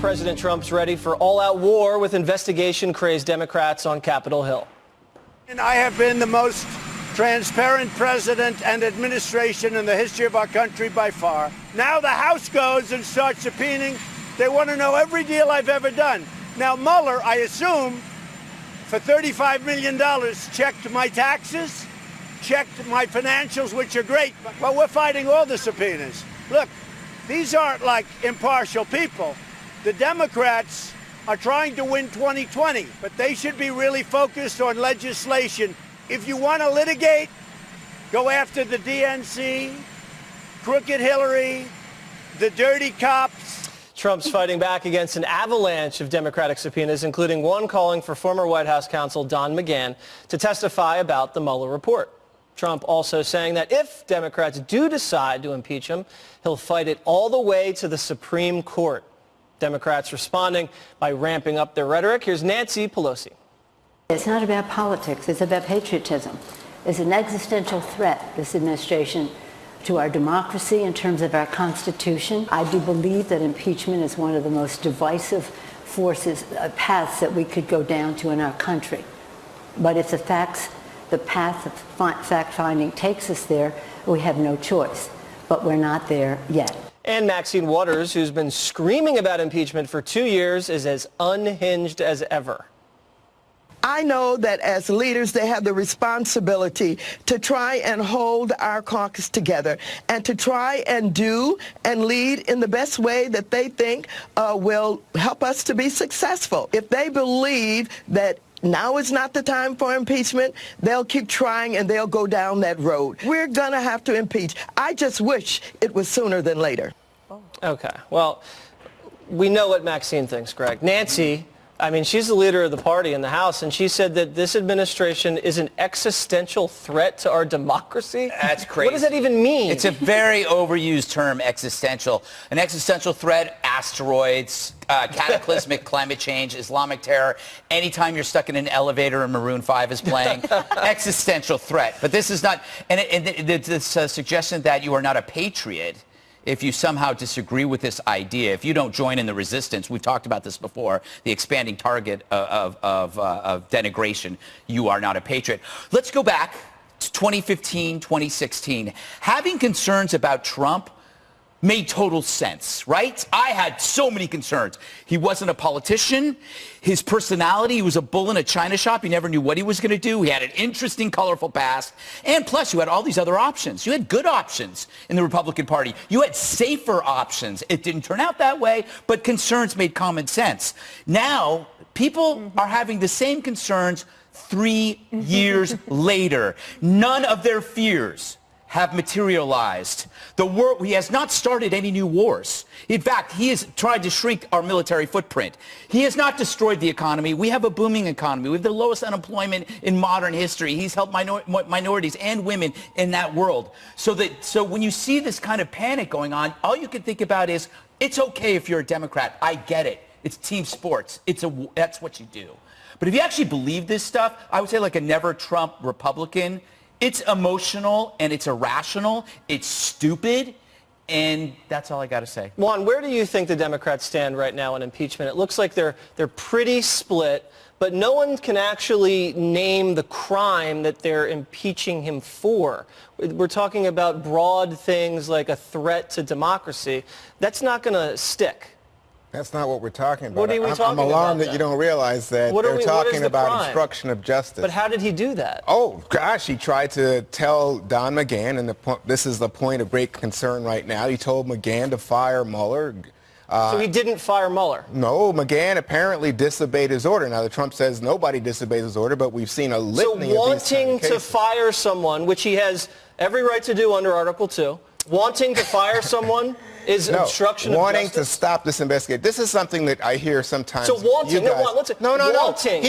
President Trump's ready for all-out war with investigation-crazed Democrats on Capitol Hill. And I have been the most transparent president and administration in the history of our country by far. Now the House goes and starts subpoenaing. They want to know every deal I've ever done. Now Mueller, I assume, for $35 million, checked my taxes, checked my financials, which are great. Well, we're fighting all the subpoenas. Look, these aren't like impartial people. The Democrats are trying to win 2020, but they should be really focused on legislation. If you want to litigate, go after the DNC, Crooked Hillary, the dirty cops. Trump's fighting back against an avalanche of Democratic subpoenas, including one calling for former White House counsel Don McGahn to testify about the Mueller report. Trump also saying that if Democrats do decide to impeach him, he'll fight it all the way to the Supreme Court. Democrats responding by ramping up their rhetoric. Here's Nancy Pelosi. It's not about politics. It's about patriotism. It's an existential threat, this administration, to our democracy in terms of our Constitution. I do believe that impeachment is one of the most divisive forces, paths that we could go down to in our country. But if the path of fact-finding takes us there, we have no choice. But we're not there yet. And Maxine Waters, who's been screaming about impeachment for 2 years, is as unhinged as ever. I know that as leaders, they have the responsibility to try and hold our caucus together and to try and do and lead in the best way that they think will help us to be successful. If they believe that now is not the time for impeachment, they'll keep trying and they'll go down that road. We're going to have to impeach. I just wish it was sooner than later. Okay. Well, we know what Maxine thinks, Greg. Nancy, I mean, she's the leader of the party in the House, and she said that this administration is an existential threat to our democracy. That's crazy. What does that even mean? It's a very overused term, existential. An existential threat, asteroids, cataclysmic climate change, Islamic terror. Anytime you're stuck in an elevator and Maroon 5 is playing, existential threat. But this is not, and this suggestion that you are not a patriot if you somehow disagree with this idea, if you don't join in the resistance, we've talked about this before, the expanding target of denigration, you are not a patriot. Let's go back to 2015, 2016. Having concerns about Trump made total sense, right? I had so many concerns. He wasn't a politician. His personality, he was a bull in a china shop. He never knew what he was going to do. He had an interesting, colorful past. And plus, you had all these other options. You had good options in the Republican Party. You had safer options. It didn't turn out that way, but concerns made common sense. Now, people are having the same concerns 3 years later. None of their fears have materialized. He has not started any new wars. In fact, he has tried to shrink our military footprint. He has not destroyed the economy. We have a booming economy. We have the lowest unemployment in modern history. He's helped minorities and women in that world. So when you see this kind of panic going on, all you can think about is, it's okay if you're a Democrat. I get it. It's team sports. That's what you do. But if you actually believe this stuff, I would say like a never Trump Republican, it's emotional and it's irrational, it's stupid, and that's all I got to say. Juan, where do you think the Democrats stand right now on impeachment? It looks like they're pretty split, but no one can actually name the crime that they're impeaching him for. We're talking about broad things like a threat to democracy. That's not going to stick. That's not what we're talking about. What are we talking about? I'm alarmed that you don't realize that they're talking about obstruction of justice. But how did he do that? Oh, gosh, he tried to tell Don McGahn, and this is the point of great concern right now. He told McGahn to fire Mueller. So he didn't fire Mueller? No, McGahn apparently disobeyed his order. Now, Trump says nobody disobeys his order, but we've seen a litany of these kind of cases. So wanting to fire someone, which he has every right to do under Article 2, wanting to fire someone is obstruction of justice? Wanting to stop this investigation. This is something that I hear sometimes. So wanting, wanting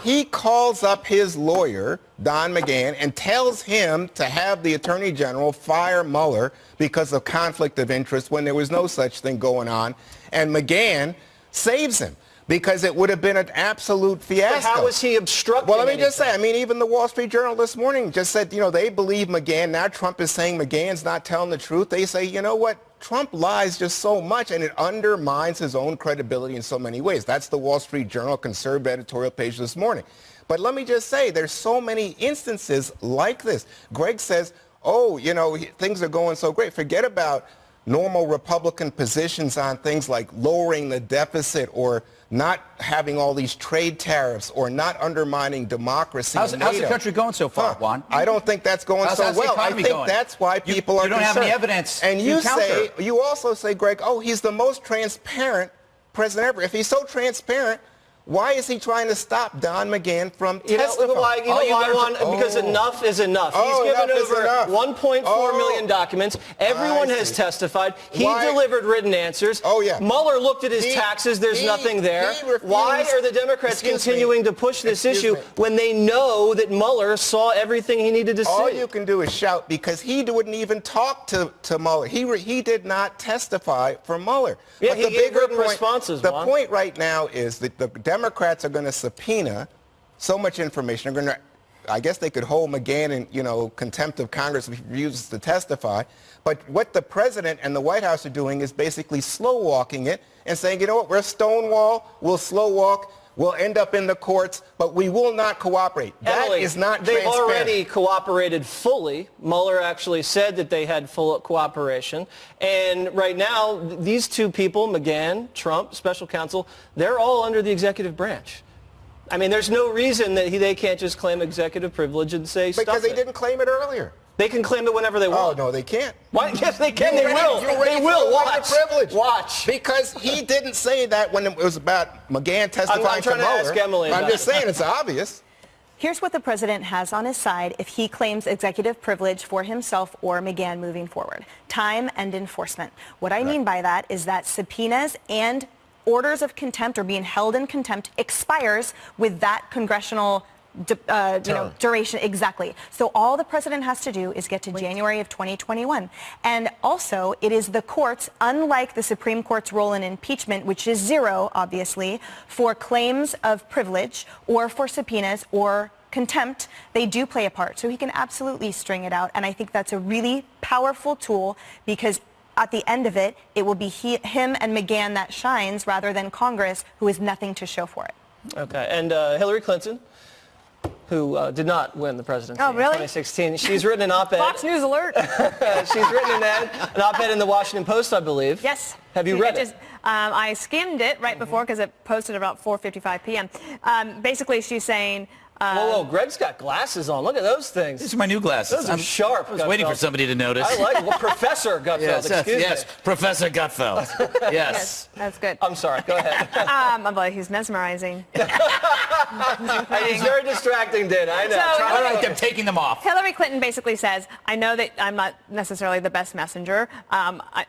he calls up his lawyer, Don McGahn, and tells him to have the Attorney General fire Mueller because of conflict of interest when there was no such thing going on. And McGahn saves him, because it would have been an absolute fiasco. But how was he obstructing Well, let me anything? just say, I mean, even the Wall Street Journal this morning just said, they believe McGahn. Now Trump is saying McGahn's not telling the truth. They say, you know what? Trump lies just so much, and it undermines his own credibility in so many ways. That's the Wall Street Journal conservative editorial page this morning. But let me just say, there's so many instances like this. Greg says, oh, you know, things are going so great. Forget about normal Republican positions on things like lowering the deficit or not having all these trade tariffs or not undermining democracy. How's the country going so far, Juan? I don't think that's going How's so the well. I economy think going? that's why people are concerned. You don't have any evidence And to you also say, Greg, oh, he's the most transparent president ever. If he's so transparent, why is he trying to stop Don McGahn from testifying? Because enough is enough. Oh, He's given enough is over enough. 1.4 million documents. Everyone has testified. He delivered written answers. Oh, yeah. Mueller looked at his taxes. There's nothing there. Why are the Democrats continuing to push this issue when they know that Mueller saw everything he needed to see? All you can do is shout, because he wouldn't even talk to Mueller. He did not testify for Mueller. Yeah, but he the gave bigger written point, responses, the Juan. point right now is that the Democrats are going to subpoena so much information. They're going to, I guess they could hold McGahn in, you know, contempt of Congress if he refuses to testify. But what the president and the White House are doing is basically slow walking it and saying, you know what, we're Stonewall, we'll slow walk, we'll end up in the courts, but we will not cooperate. That is not They've transparent. already cooperated fully. Mueller actually said that they had full cooperation. And right now, these two people, McGahn, Trump, special counsel, they're all under the executive branch. I mean, there's no reason that they can't just claim executive privilege and say stuff. Because they didn't claim it earlier. They can claim it whenever they want. Oh, no, they can't. Why? Yes, they can. They will. They will. Watch. Privilege. Watch. Because he didn't say that when it was about McGahn testifying I'm trying to to Mueller. ask Emily I'm about just saying it's obvious. Here's what the president has on his side if he claims executive privilege for himself or McGahn moving forward. Time and enforcement. What I mean by that is that subpoenas and orders of contempt or being held in contempt expires with that congressional duration. Exactly. So all the president has to do is get to January of 2021. And also, it is the courts, unlike the Supreme Court's role in impeachment, which is zero, obviously, for claims of privilege or for subpoenas or contempt, they do play a part. So he can absolutely string it out. And I think that's a really powerful tool because at the end of it, it will be him and McGahn that shines rather than Congress, who has nothing to show for it. Okay. And Hillary Clinton, who did not win the presidency in 2016. She's written an op-ed. Fox News alert. She's written an op-ed in the Washington Post, I believe. Yes. Have you read it? I skimmed it right before because it posted about 4:55 p.m. Basically, she's saying... whoa, Greg's got glasses on. Look at those things. These are my new glasses. Those are sharp. I was waiting for somebody to notice. I like it. Well, Professor Gutfeld, yes, Professor Gutfeld. Yes. That's good. I'm sorry. Go ahead. I'm like, he's mesmerizing. He's very distracting, Dana. I know. So, All right, I'm taking them off. Hillary Clinton basically says, I know that I'm not necessarily the best messenger.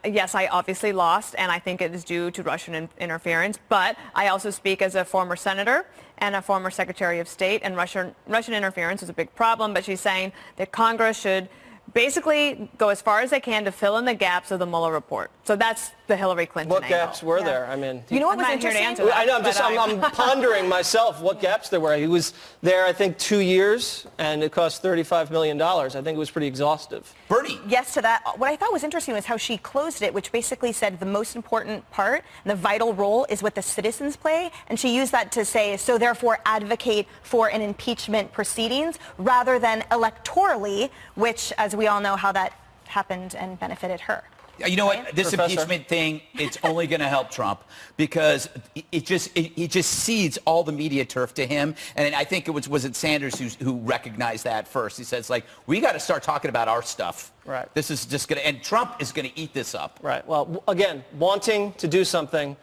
Yes, I obviously lost, and I think it is due to Russian interference, but I also speak as a former senator and a former Secretary of State, and Russian interference is a big problem, but she's saying that Congress should basically go as far as they can to fill in the gaps of the Mueller report. So that's the Hillary Clinton What angle. gaps were there? I mean, You know what I'm was not here to interesting? answer that. I know. I'm pondering myself what gaps there were. He was there, I think, 2 years, and it cost $35 million. I think it was pretty exhaustive. Bernie. Yes to that. What I thought was interesting was how she closed it, which basically said the most important part, the vital role, is what the citizens play. And she used that to say, so therefore advocate for an impeachment proceedings rather than electorally, which, as we all know, how that happened and benefited her. You know what? This Professor. impeachment thing, it's only going to help Trump because it just cedes all the media turf to him. And I think was it Sanders who recognized that first. He says, like, we got to start talking about our stuff. Right. This is just going to, and Trump is going to eat this up. Right. Well, again, wanting to do something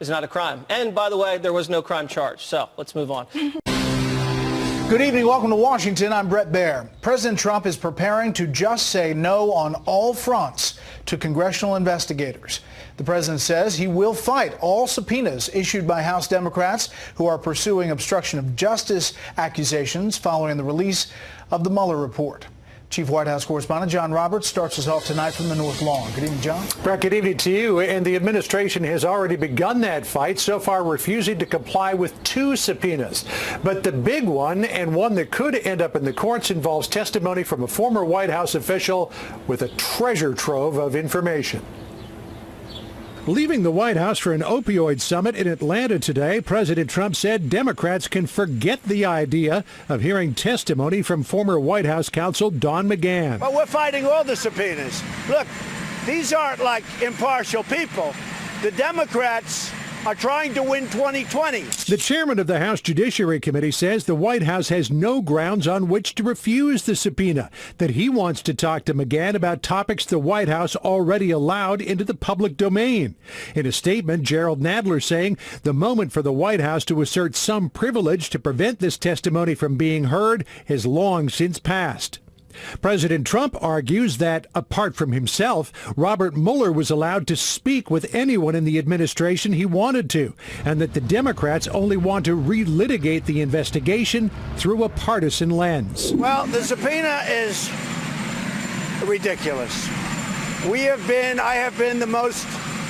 is not a crime. And by the way, there was no crime charge. So let's move on. Good evening. Welcome to Washington. I'm Brett Baer. President Trump is preparing to just say no on all fronts to congressional investigators. The president says he will fight all subpoenas issued by House Democrats who are pursuing obstruction of justice accusations following the release of the Mueller report. Chief White House correspondent John Roberts starts us off tonight from the North Lawn. Good evening, John. Brett, good evening to you. And the administration has already begun that fight, so far refusing to comply with 2 subpoenas. But the big one, and one that could end up in the courts, involves testimony from a former White House official with a treasure trove of information. Leaving the White House for an opioid summit in Atlanta today, President Trump said Democrats can forget the idea of hearing testimony from former White House counsel Don McGahn. But we're fighting all the subpoenas. Look, these aren't like impartial people. The Democrats are trying to win 2020. The chairman of the House Judiciary Committee says the White House has no grounds on which to refuse the subpoena, that he wants to talk to McGahn about topics the White House already allowed into the public domain. In a statement, Gerald Nadler saying the moment for the White House to assert some privilege to prevent this testimony from being heard has long since passed. President Trump argues that, apart from himself, Robert Mueller was allowed to speak with anyone in the administration he wanted to, and that the Democrats only want to relitigate the investigation through a partisan lens. Well, the subpoena is ridiculous. I have been the most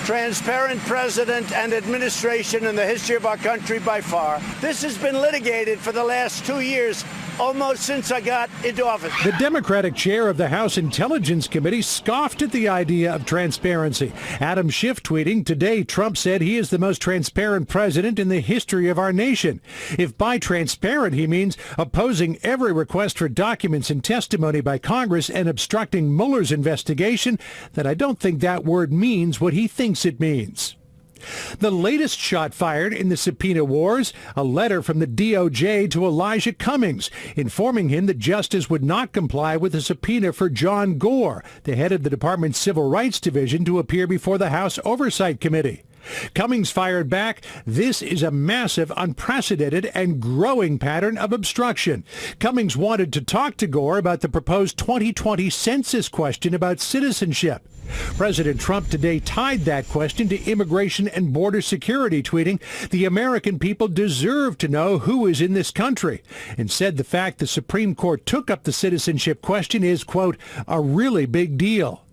transparent president and administration in the history of our country by far. This has been litigated for the last 2 years, almost since I got into office. The Democratic chair of the House Intelligence Committee scoffed at the idea of transparency. Adam Schiff tweeting, "Today Trump said he is the most transparent president in the history of our nation. If by transparent he means opposing every request for documents and testimony by Congress and obstructing Mueller's investigation, then I don't think that word means what he thinks it means." The latest shot fired in the subpoena wars, a letter from the DOJ to Elijah Cummings, informing him that justice would not comply with a subpoena for John Gore, the head of the department's Civil Rights Division, to appear before the House Oversight Committee. Cummings fired back, "This is a massive, unprecedented, and growing pattern of obstruction." Cummings wanted to talk to Gore about the proposed 2020 census question about citizenship. President Trump today tied that question to immigration and border security, tweeting, "The American people deserve to know who is in this country," and said the fact the Supreme Court took up the citizenship question is, quote, "a really big deal."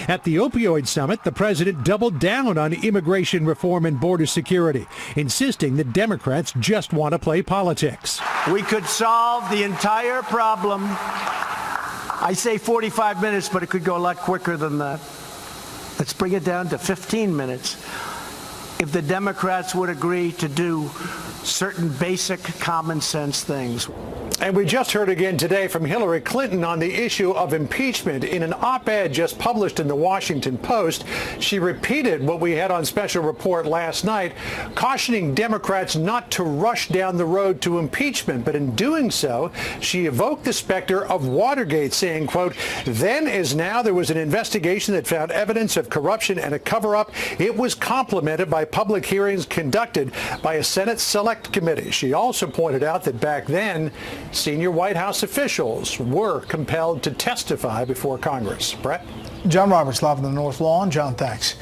At the opioid summit, the president doubled down on immigration reform and border security, insisting that Democrats just want to play politics. We could solve the entire problem. I say 45 minutes, but it could go a lot quicker than that. Let's bring it down to 15 minutes. If the Democrats would agree to do certain basic common sense things. And we just heard again today from Hillary Clinton on the issue of impeachment. In an op-ed just published in the Washington Post, she repeated what we had on Special Report last night, cautioning Democrats not to rush down the road to impeachment. But in doing so, she evoked the specter of Watergate, saying, quote, "Then as now there was an investigation that found evidence of corruption and a cover-up. It was complemented by public hearings conducted by a Senate Select Committee." She also pointed out that back then, senior White House officials were compelled to testify before Congress. Brett? John Roberts, live on the North Lawn. John, thanks.